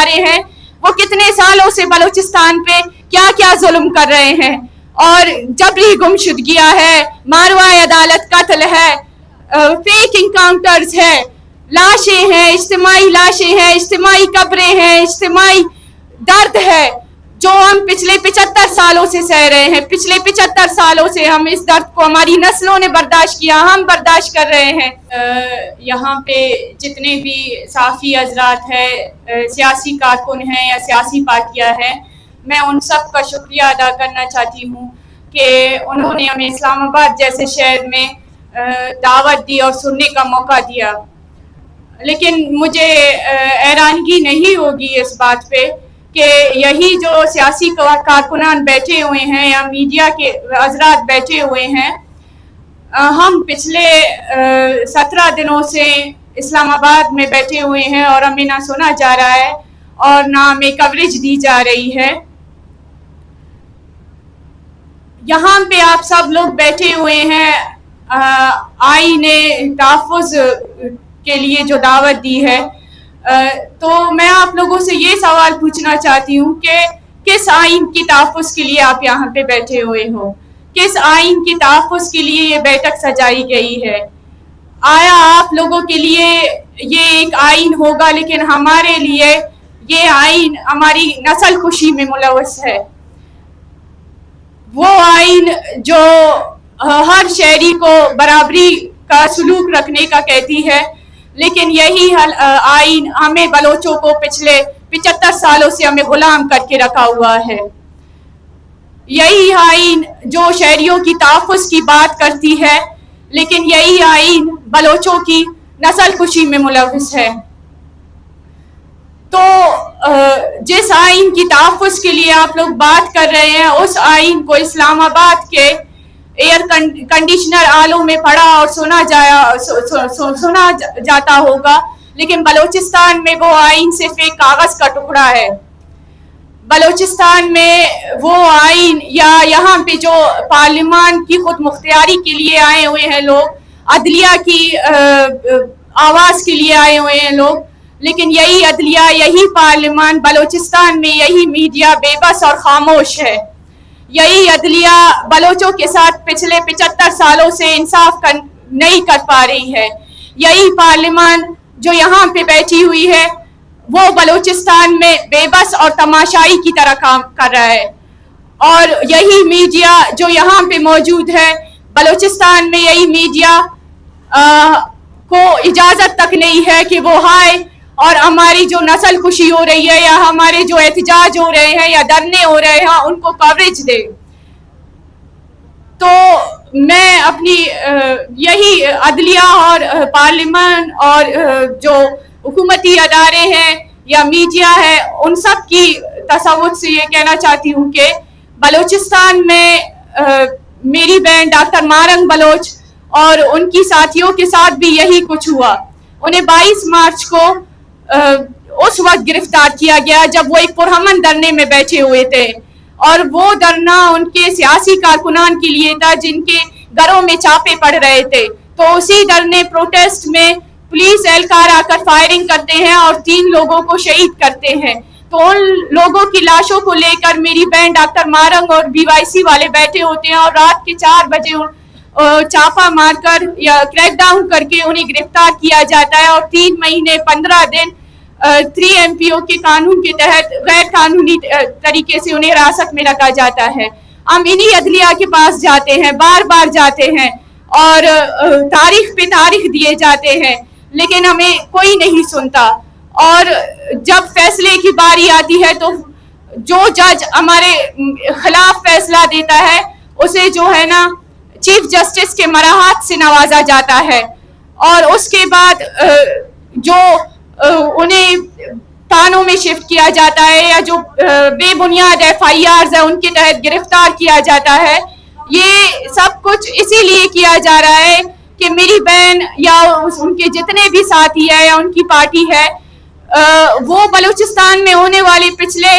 ادارے ہیں وہ کتنے سالوں سے بلوچستان پہ کیا کیا ظلم کر رہے ہیں، اور جبری گمشدگیاں ہے، ماروائے عدالت قتل ہے، فیک انکاؤنٹرز ہے، لاشیں ہیں، اجتماعی لاشیں ہیں، اجتماعی قبریں ہیں، اجتماعی درد ہے جو ہم پچھلے 75 سالوں سے سہ رہے ہیں۔ پچھلے 75 سالوں سے ہم اس درد کو، ہماری نسلوں نے برداشت کیا، ہم برداشت کر رہے ہیں۔ یہاں پہ جتنے بھی صحافی حضرات ہیں، سیاسی کارکن ہیں یا سیاسی پارٹیاں ہیں، میں ان سب کا شکریہ ادا کرنا چاہتی ہوں کہ انہوں نے ہمیں اسلام آباد جیسے شہر میں دعوت دی اور سننے کا موقع دیا۔ لیکن مجھے حیرانگی نہیں ہوگی اس بات پہ کہ یہی جو سیاسی کارکنان بیٹھے ہوئے ہیں یا میڈیا کے حضرات بیٹھے ہوئے ہیں، ہم پچھلے 17 دنوں سے اسلام آباد میں بیٹھے ہوئے ہیں اور ہمیں نہ سنا جا رہا ہے اور نہ ہمیں کوریج دی جا رہی ہے۔ یہاں پہ آپ سب لوگ بیٹھے ہوئے ہیں آئین تحفظ کے لیے جو دعوت دی ہے، تو میں آپ لوگوں سے یہ سوال پوچھنا چاہتی ہوں کہ کس آئین کی تحفظ کے لیے آپ یہاں پہ بیٹھے ہوئے ہو؟ کس آئین کی تحفظ کے لیے یہ بیٹھک سجائی گئی ہے؟ آیا آپ لوگوں کے لیے یہ ایک آئین ہوگا لیکن ہمارے لیے یہ آئین ہماری نسل کشی میں ملوث ہے؟ وہ آئین جو ہر شہری کو برابری کا سلوک رکھنے کا کہتی ہے، لیکن یہی آئین ہمیں بلوچوں کو پچھلے 75 سالوں سے ہمیں غلام کر کے رکھا ہوا ہے۔ یہی آئین جو شہریوں کی تحفظ کی بات کرتی ہے، لیکن یہی آئین بلوچوں کی نسل کشی میں ملوث ہے۔ تو جس آئین کی تحفظ کے لیے آپ لوگ بات کر رہے ہیں، اس آئین کو اسلام آباد کے ایئر کنڈیشنر آلوں میں پڑھا اور سنا جاتا ہوگا، لیکن بلوچستان میں وہ آئین صرف ایک کاغذ کا ٹکڑا ہے۔ بلوچستان میں وہ آئین یا یہاں پہ جو پارلیمان کی خود مختاری کے لیے آئے ہوئے ہیں لوگ، عدلیہ کی آواز کے لیے آئے ہوئے ہیں لوگ، لیکن یہی عدلیہ، یہی پارلیمان، بلوچستان میں یہی میڈیا بے بس اور خاموش ہے۔ یہی عدلیہ بلوچوں کے ساتھ پچھلے 75 سالوں سے انصاف نہیں کر پا رہی ہے۔ یہی پارلیمان جو یہاں پہ بیٹھی ہوئی ہے وہ بلوچستان میں بے بس اور تماشائی کی طرح کام کر رہا ہے، اور یہی میڈیا جو یہاں پہ موجود ہے بلوچستان میں، یہی میڈیا کو اجازت تک نہیں ہے کہ وہ آئے اور ہماری جو نسل کشی ہو رہی ہے یا ہمارے جو احتجاج ہو رہے ہیں یا دھرنے ہو رہے ہیں ان کو کوریج دے۔ تو میں اپنی یہی عدلیہ اور پارلیمان اور جو حکومتی ادارے ہیں یا میڈیا ہے، ان سب کی تصوت سے یہ کہنا چاہتی ہوں کہ بلوچستان میں میری بہن ڈاکٹر مارنگ بلوچ اور ان کی ساتھیوں کے ساتھ بھی یہی کچھ ہوا۔ انہیں 22 مارچ کو اس وقت گرفتار کیا گیا جب وہ ایک پرامن دھرنے میں بیٹھے ہوئے تھے، اور وہ دھرنا ان کے سیاسی کارکنان کے لیے تھا جن کے گھروں میں چھاپے پڑ رہے تھے۔ تو اسی دھرنے پروٹیسٹ میں پولیس اہلکار آ کر فائرنگ کرتے ہیں اور 3 لوگوں کو شہید کرتے ہیں۔ تو ان لوگوں کی لاشوں کو لے کر میری بہن ڈاکٹر مارنگ اور BYC والے بیٹھے ہوتے ہیں، اور رات کے 4 بجے چھاپا مار کر یا کریک ڈاؤن کر کے انہیں گرفتار کیا جاتا ہے، اور 3 مہینے 15 دن 3 MPO کے قانون کے تحت غیر قانونی طریقے سے انہیں حراست میں رکھا جاتا ہے۔ ہم انہی عدلیہ کے پاس جاتے ہیں، بار بار جاتے ہیں، اور تاریخ پہ تاریخ دیے جاتے ہیں، لیکن ہمیں کوئی نہیں سنتا۔ اور جب فیصلے کی باری آتی ہے تو جو جج ہمارے خلاف فیصلہ دیتا ہے اسے جو ہے نا چیف جسٹس کے مراحت سے نوازا جاتا ہے، اور اس کے بعد جو انہیں تھانوں میں شفٹ کیا جاتا ہے یا جو بے بنیاد FIRs ہیں ان کے تحت گرفتار کیا جاتا ہے۔ یہ سب کچھ اسی لیے کیا جا رہا ہے کہ میری بہن یا ان کے جتنے بھی ساتھی ہیں یا ان کی پارٹی ہے، وہ بلوچستان میں ہونے والے پچھلے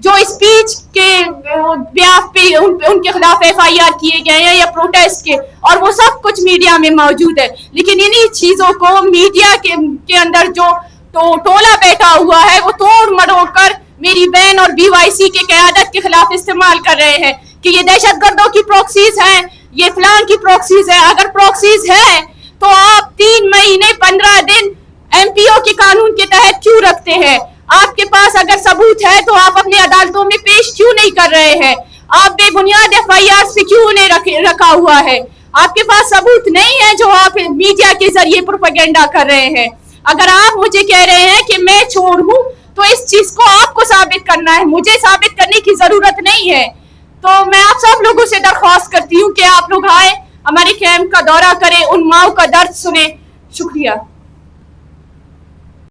جو اسپیچ کے بیاف پہ ان کے خلاف FIR کیے گئے ہیں یا پروٹیسٹ کے, اور وہ سب کچھ میڈیا میں موجود ہے. لیکن انہی چیزوں کو میڈیا کے اندر جو ٹولہ بیٹھا ہوا ہے وہ توڑ مروڑ کر میری بہن اور BYC کے قیادت کے خلاف استعمال کر رہے ہیں کہ یہ دہشت گردوں کی پروکسیز ہیں, یہ فلان کی پروکسیز ہے. اگر پروکسیز ہے تو آپ 3 مہینے 15 دن MPO کے قانون کے تحت کیوں رکھتے ہیں؟ آپ کے پاس اگر ثبوت ہے تو آپ اپنے عدالتوں میں پیش کیوں نہیں کر رہے ہیں؟ آپ بے بنیاد FIR سے کیوں نہیں رکھا ہوا ہے؟ آپ کے پاس ثبوت نہیں ہے جو آپ میڈیا کے ذریعے پروپیگنڈا کر رہے ہیں. اگر آپ مجھے کہہ رہے ہیں کہ میں چور ہوں تو اس چیز کو آپ کو ثابت کرنا ہے, مجھے ثابت کرنے کی ضرورت نہیں ہے. تو میں آپ سب لوگوں سے درخواست کرتی ہوں کہ آپ لوگ آئیں, ہمارے کیمپ کا دورہ کریں, ان ماؤں کا درد سنیں. شکریہ.